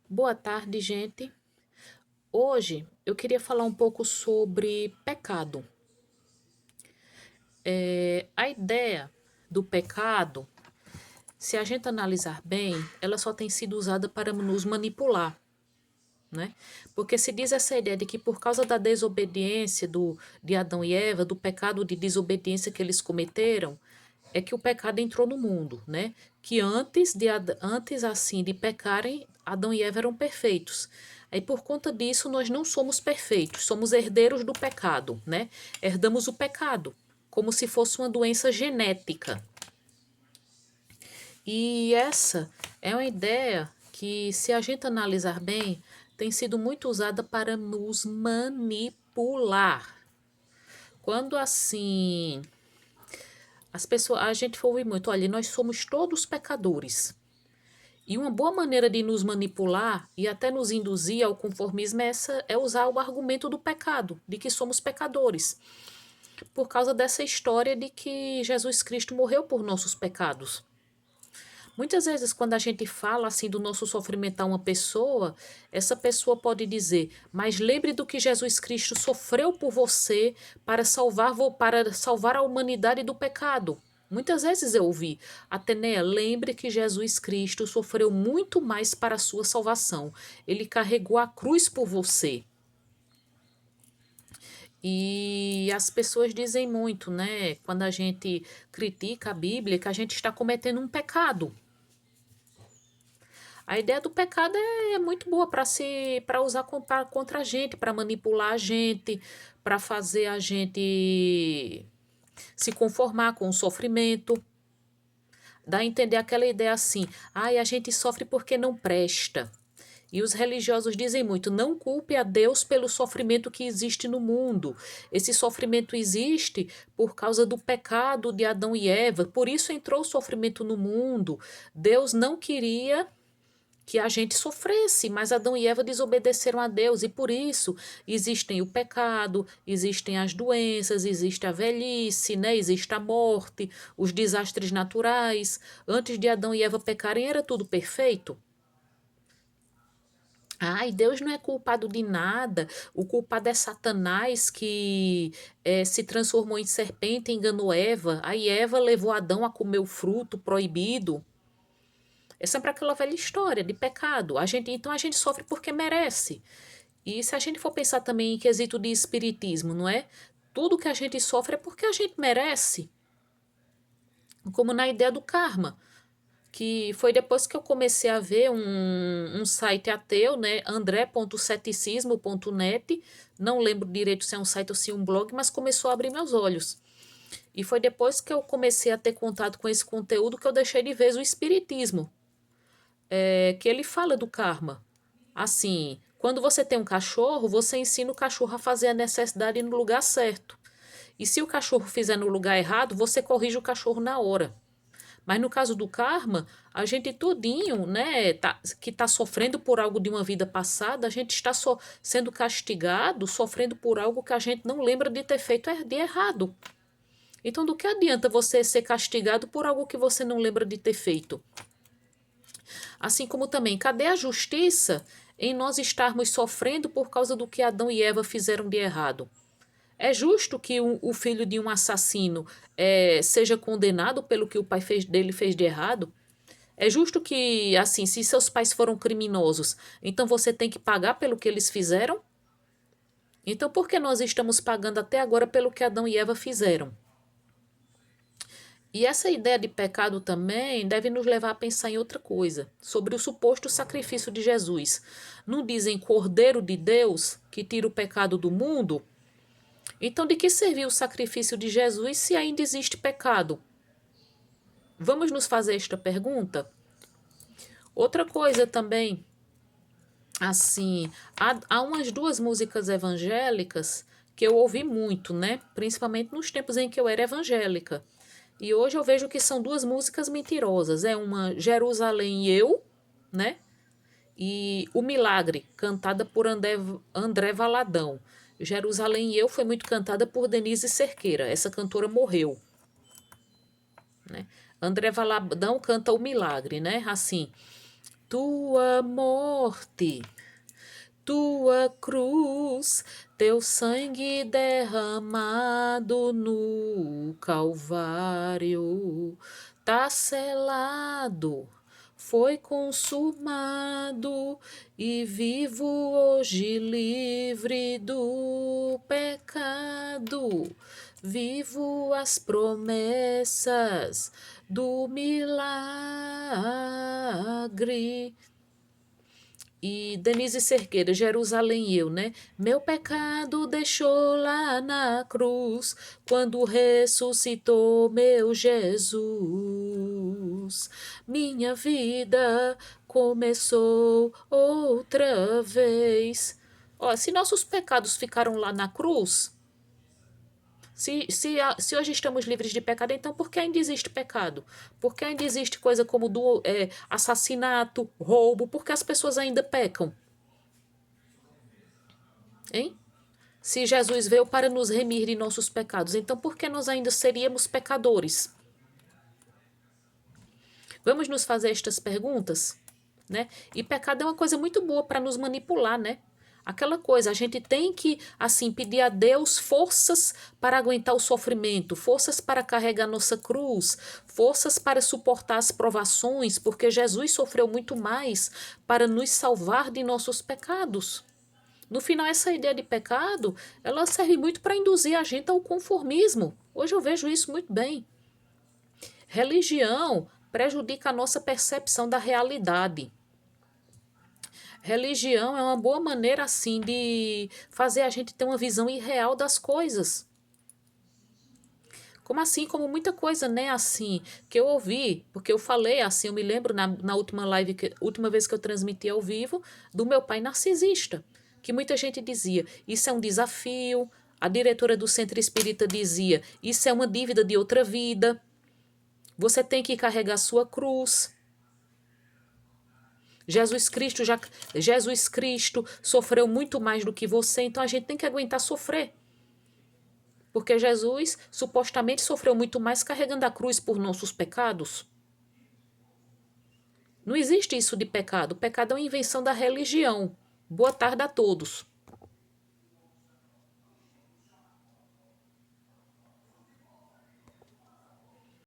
Boa tarde, gente. Hoje eu queria falar um pouco sobre pecado. A ideia do pecado, se a gente analisar bem, ela só tem sido usada para nos manipular, né? Porque se diz essa ideia de que por causa da desobediência de Adão e Eva, do pecado de desobediência que eles cometeram, é que o pecado entrou no mundo, né? Que antes assim de pecarem, Adão e Eva eram perfeitos. Aí por conta disso nós não somos perfeitos, somos herdeiros do pecado, né? Herdamos o pecado como se fosse uma doença genética. E essa é uma ideia que, se a gente analisar bem, tem sido muito usada para nos manipular. Quando assim a gente ouve muito, olha, nós somos todos pecadores. E uma boa maneira de nos manipular e até nos induzir ao conformismo é usar o argumento do pecado, de que somos pecadores, por causa dessa história de que Jesus Cristo morreu por nossos pecados. Muitas vezes, quando a gente fala assim do nosso sofrimento a uma pessoa, essa pessoa pode dizer: mas lembre do que Jesus Cristo sofreu por você para salvar a humanidade do pecado. Muitas vezes eu ouvi: Ateneia, lembre que Jesus Cristo sofreu muito mais para a sua salvação. Ele carregou a cruz por você. E as pessoas dizem muito, né, quando a gente critica a Bíblia, que a gente está cometendo um pecado. A ideia do pecado é muito boa para usar contra a gente, para manipular a gente, para fazer a gente se conformar com o sofrimento. Dá a entender aquela ideia assim: ai, a gente sofre porque não presta. E os religiosos dizem muito: não culpe a Deus pelo sofrimento que existe no mundo. Esse sofrimento existe por causa do pecado de Adão e Eva, por isso entrou o sofrimento no mundo. Deus não queria que a gente sofresse, mas Adão e Eva desobedeceram a Deus e por isso existem o pecado, existem as doenças, existe a velhice, né? Existe a morte, os desastres naturais. Antes de Adão e Eva pecarem era tudo perfeito. Ai, Deus não é culpado de nada. O culpado é Satanás que se transformou em serpente e enganou Eva. Aí Eva levou Adão a comer o fruto proibido. É sempre aquela velha história de pecado. Então a gente sofre porque merece. E se a gente for pensar também em quesito de espiritismo, não é? Tudo que a gente sofre é porque a gente merece. Como na ideia do karma, que foi depois que eu comecei a ver um site ateu, né? andré.ceticismo.net. Não lembro direito se é um site ou se é um blog, mas começou a abrir meus olhos. E foi depois que eu comecei a ter contato com esse conteúdo que eu deixei de ver o espiritismo, que ele fala do karma. Assim, quando você tem um cachorro, você ensina o cachorro a fazer a necessidade no lugar certo. E se o cachorro fizer no lugar errado, você corrige o cachorro na hora. Mas no caso do karma, a gente todinho, né, que está sofrendo por algo de uma vida passada, a gente está sendo castigado, sofrendo por algo que a gente não lembra de ter feito de errado. Então, do que adianta você ser castigado por algo que você não lembra de ter feito? Assim como também, cadê a justiça em nós estarmos sofrendo por causa do que Adão e Eva fizeram de errado? É justo que o filho de um assassino seja condenado pelo que o pai dele fez de errado? É justo que, assim, se seus pais foram criminosos, então você tem que pagar pelo que eles fizeram? Então, por que nós estamos pagando até agora pelo que Adão e Eva fizeram? E essa ideia de pecado também deve nos levar a pensar em outra coisa, sobre o suposto sacrifício de Jesus. Não dizem Cordeiro de Deus que tira o pecado do mundo? Então, de que serviu o sacrifício de Jesus se ainda existe pecado? Vamos nos fazer esta pergunta? Outra coisa também, assim, há umas duas músicas evangélicas que eu ouvi muito, né? Principalmente nos tempos em que eu era evangélica. E hoje eu vejo que são duas músicas mentirosas. É uma Jerusalém e Eu, né? E O Milagre, cantada por André Valadão. Jerusalém e Eu foi muito cantada por Denise Cerqueira. Essa cantora morreu, né? André Valadão canta O Milagre, né? Assim, tua morte, tua cruz, teu sangue derramado no Calvário, tá selado, foi consumado, e vivo hoje livre do pecado. Vivo as promessas do milagre. E Denise Cerqueira, Jerusalém e eu, né? Meu pecado deixou lá na cruz, quando ressuscitou meu Jesus. Minha vida começou outra vez. Ó, se nossos pecados ficaram lá na cruz, se hoje estamos livres de pecado, então por que ainda existe pecado? Por que ainda existe coisa como assassinato, roubo? Por que as pessoas ainda pecam? Hein? Se Jesus veio para nos remir de nossos pecados, então por que nós ainda seríamos pecadores? Vamos nos fazer estas perguntas, né? E pecado é uma coisa muito boa para nos manipular, né? Aquela coisa, a gente tem que, assim, pedir a Deus forças para aguentar o sofrimento, forças para carregar nossa cruz, forças para suportar as provações, porque Jesus sofreu muito mais para nos salvar de nossos pecados. No final, essa ideia de pecado, ela serve muito para induzir a gente ao conformismo. Hoje eu vejo isso muito bem. Religião prejudica a nossa percepção da realidade. Religião é uma boa maneira, assim, de fazer a gente ter uma visão irreal das coisas. Como assim? Como muita coisa, né, assim, que eu ouvi, porque eu falei assim, eu me lembro na última live, última vez que eu transmiti ao vivo, do meu pai narcisista, que muita gente dizia, isso é um desafio, a diretora do Centro Espírita dizia, isso é uma dívida de outra vida, você tem que carregar sua cruz. Jesus Cristo sofreu muito mais do que você, então a gente tem que aguentar sofrer. Porque Jesus supostamente sofreu muito mais carregando a cruz por nossos pecados. Não existe isso de pecado. O pecado é uma invenção da religião. Boa tarde a todos.